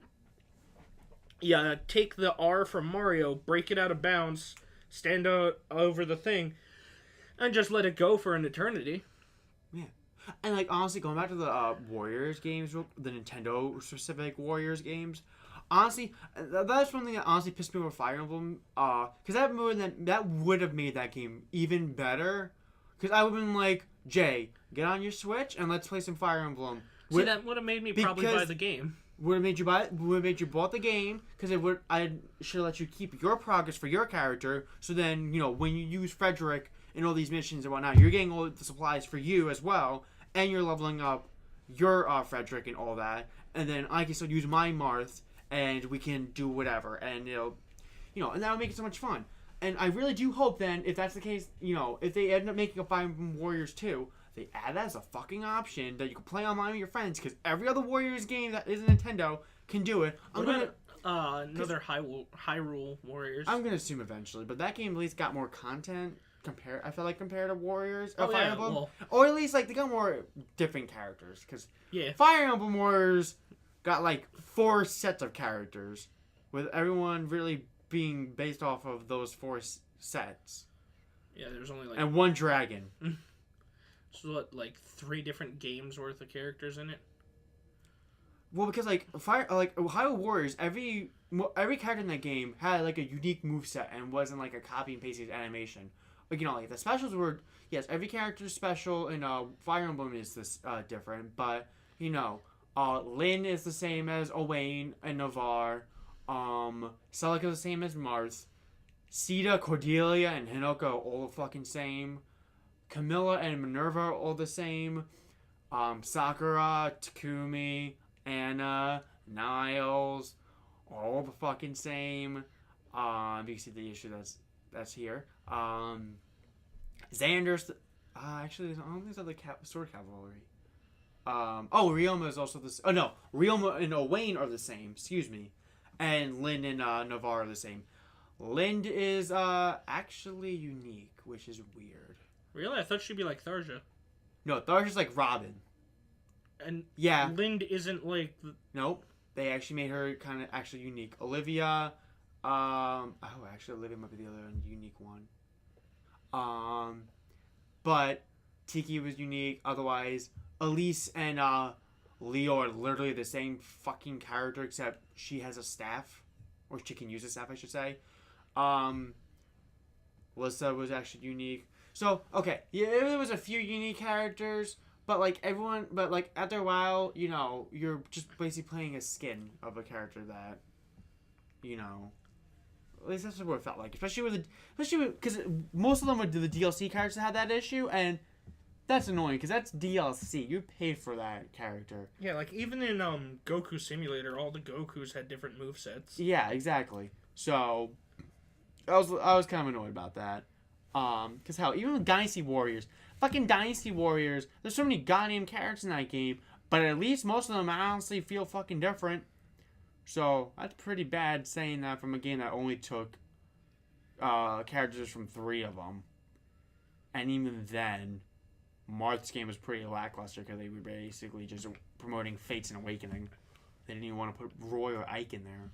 you take the R from Mario, break it out of bounds, stand over the thing, and just let it go for an eternity. Yeah. And, like, honestly, going back to the Warriors games, the Nintendo-specific Warriors games, honestly, that's one thing that honestly pissed me off with Fire Emblem, because that would have made that game even better, because I would have been like, Jay, get on your Switch and let's play some Fire Emblem. See, that would have made me probably buy the game. Would have made you bought the game, because I should let you keep your progress for your character, so then, when you use Frederick in all these missions and whatnot, you're getting all the supplies for you as well, and you're leveling up your Frederick and all that, and then I can still use my Marth, and we can do whatever, and and that would make it so much fun. And I really do hope then, if that's the case, if they end up making a Fire Emblem Warriors 2, they add that as a fucking option that you can play online with your friends, because every other Warriors game that isn't Nintendo can do it. Another Hyrule Warriors. I'm gonna assume eventually, but that game at least got more content. I feel like compared to Warriors, Fire Emblem, or at least like they got more different characters. Because Fire Emblem Warriors got like 4 sets of characters, with everyone really being based off of those 4 sets. Yeah, there's only like and 1 dragon. So what, like 3 different games worth of characters in it? Well, because like Ohio Warriors, every character in that game had like a unique moveset and wasn't like a copy and pasted animation. Like like the specials were every character's special, and Fire Emblem is this different, but Lyn is the same as Owain and Navarre, Celica is the same as Marth, Sita, Cordelia, and Hinoka are all the fucking same. Camilla and Minerva are all the same. Sakura, Takumi, Anna, Niles, all the fucking same. You can see the issue that's here. Xander's actually I don't think there's other sword cavalry. Ryoma is also this. Oh no, Ryoma and Owain are the same. Excuse me, and Lyn and Navarre are the same. Lyn is actually unique, which is weird. Really? I thought she'd be like Tharja. No, Tharja's like Robin. And yeah, Lyn isn't like... Nope. They actually made her kind of actually unique. Olivia... actually Olivia might be the other unique one. But Tiki was unique. Otherwise, Elise and Leo are literally the same fucking character, except she has a staff. Or she can use a staff, I should say. Lissa was actually unique. So, okay, there was a few unique characters, but after a while, you're just basically playing a skin of a character that, at least that's what it felt like. Especially because most of them were the DLC characters that had that issue, and that's annoying because that's DLC. You paid for that character. Yeah, like even in Goku Simulator, all the Gokus had different movesets. Yeah, exactly. So, I was kind of annoyed about that. Because hell, even with Dynasty Warriors, Fucking Dynasty Warriors. There's so many goddamn characters in that game, but at least most of them I honestly feel fucking different. So that's pretty bad saying that from a game that only took characters from 3 of them. And even then, Marth's game was pretty lackluster because they were basically just promoting Fates and Awakening. They didn't even want to put Roy or Ike in there.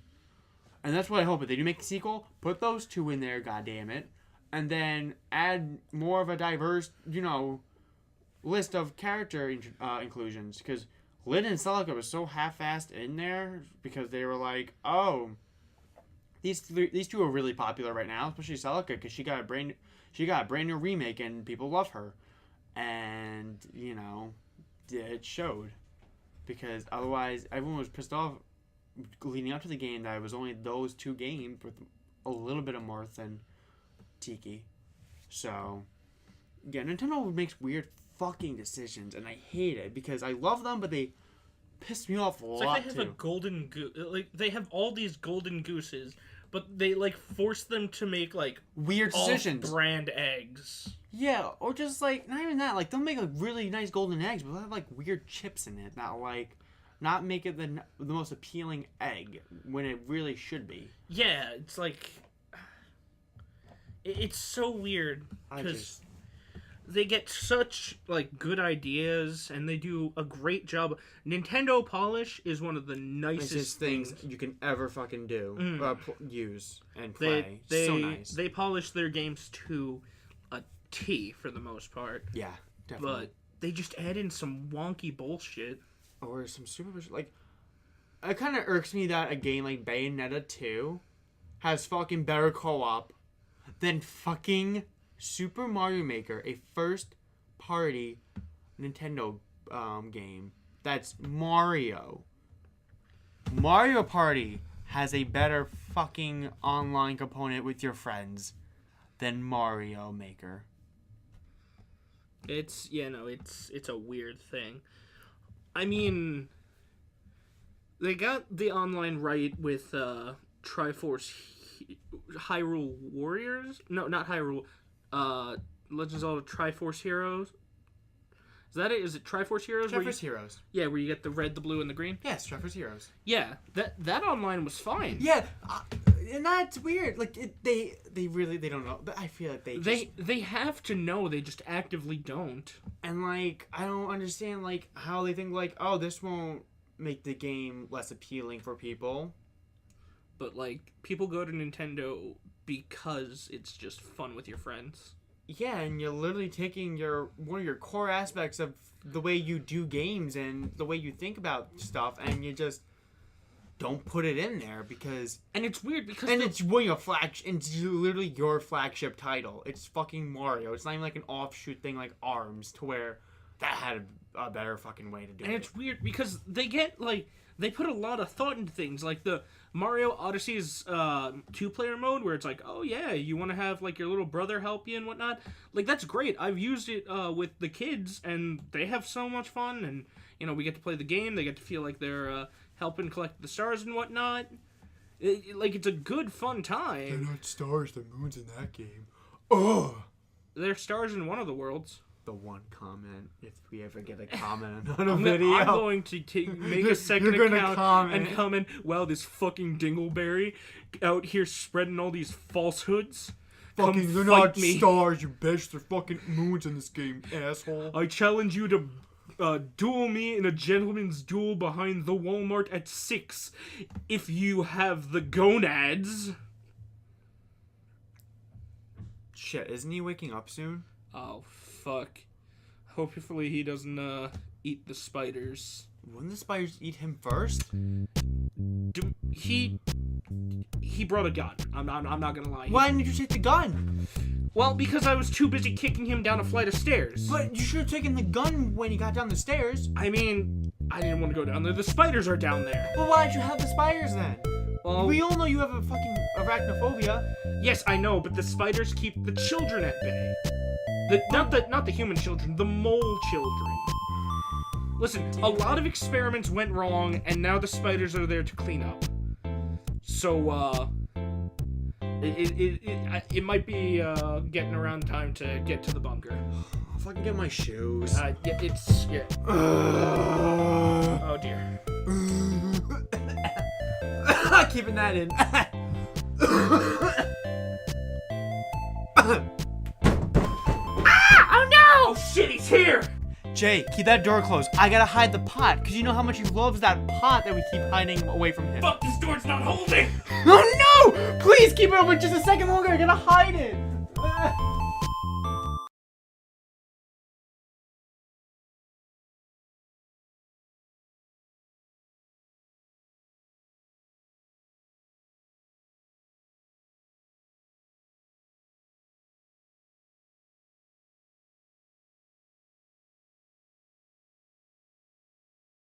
And that's what I hope. If they do make a sequel, put those 2 in there, goddammit. And then add more of a diverse, list of character inclusions. Because Lynn and Celica was so half-assed in there because they were like, oh, these 2 are really popular right now, especially Celica because she got a brand new remake and people love her. And, it showed. Because otherwise, everyone was pissed off leading up to the game that it was only those 2 games with a little bit of Marth and Tiki. So, yeah, Nintendo makes weird fucking decisions, and I hate it because I love them, but they piss me off a lot, like they have too. a golden goose. Like, they have all these golden gooses, but they, force them to make, weird decisions. Off-brand eggs. Yeah, or just, not even that. They'll make, really nice golden eggs, but they'll have, weird chips in it. Not make it the most appealing egg when it really should be. Yeah, it's it's so weird. Because they get such, good ideas, and they do a great job. Nintendo Polish is one of the nicest things you can ever fucking do. Use and play. So nice. They polish their games to a T for the most part. Yeah, definitely. But they just add in some wonky bullshit. Or some super... it kind of irks me that a game like Bayonetta 2 has fucking better co-op than fucking Super Mario Maker, a first-party Nintendo game. That's Mario. Mario Party has a better fucking online component with your friends than Mario Maker. It's a weird thing. I mean, they got the online right with Triforce Hyrule Warriors? No, not Hyrule. Legends of Zelda Triforce Heroes. Is that it? Is it Triforce Heroes? Triforce Heroes. Yeah, where you get the red, the blue, and the green? Yes, Triforce Heroes. Yeah, that online was fine. Yeah, and that's weird. They don't know. I feel like they have to know. They just actively don't. And I don't understand how they think oh, this won't make the game less appealing for people. But people go to Nintendo because it's just fun with your friends. Yeah, and you're literally taking one of your core aspects of the way you do games and the way you think about stuff, and you just don't put it in there because... And it's weird because... And it's it's literally your flagship title. It's fucking Mario. It's not even an offshoot thing like ARMS to where that had a better fucking way to do it. And it's weird because they get, they put a lot of thought into things. The Mario Odyssey's 2-player mode where it's oh yeah, you want to have your little brother help you and whatnot. That's great. I've used it with the kids and they have so much fun, and we get to play the game. They get to feel like they're helping collect the stars and whatnot. It's a good fun time. They're not stars, they're moons in that game. Ugh. They're stars in one of the worlds. The one comment, if we ever get a comment on a video. I'm going to make a second account and comment, wow, this fucking dingleberry out here spreading all these falsehoods. Fucking, they're not stars, you bitch. They're fucking moons in this game, asshole. I challenge you to duel me in a gentleman's duel behind the Walmart at 6 if you have the gonads. Shit, isn't he waking up soon? Oh, fuck. Hopefully he doesn't eat the spiders. Wouldn't the spiders eat him first? He brought a gun. I'm not gonna lie. Why didn't you take the gun? Well, because I was too busy kicking him down a flight of stairs. But you should have taken the gun when you got down the stairs. I mean, I didn't want to go down there. The spiders are down there. Well, why did you have the spiders then? Well, we all know you have a fucking arachnophobia. Yes, I know, but the spiders keep the children at bay. Not the human children, the mole children. Listen, a lot of experiments went wrong, and now the spiders are there to clean up. So, it might be getting around time to get to the bunker. If I can get my shoes. Yeah, it's yeah. Oh dear. Keeping that in. Oh no! Oh shit, he's here! Jay, keep that door closed. I gotta hide the pot, because you know how much he loves that pot that we keep hiding away from him. Fuck, this door's not holding! Oh no! Please keep it open just a second longer. I gotta hide it.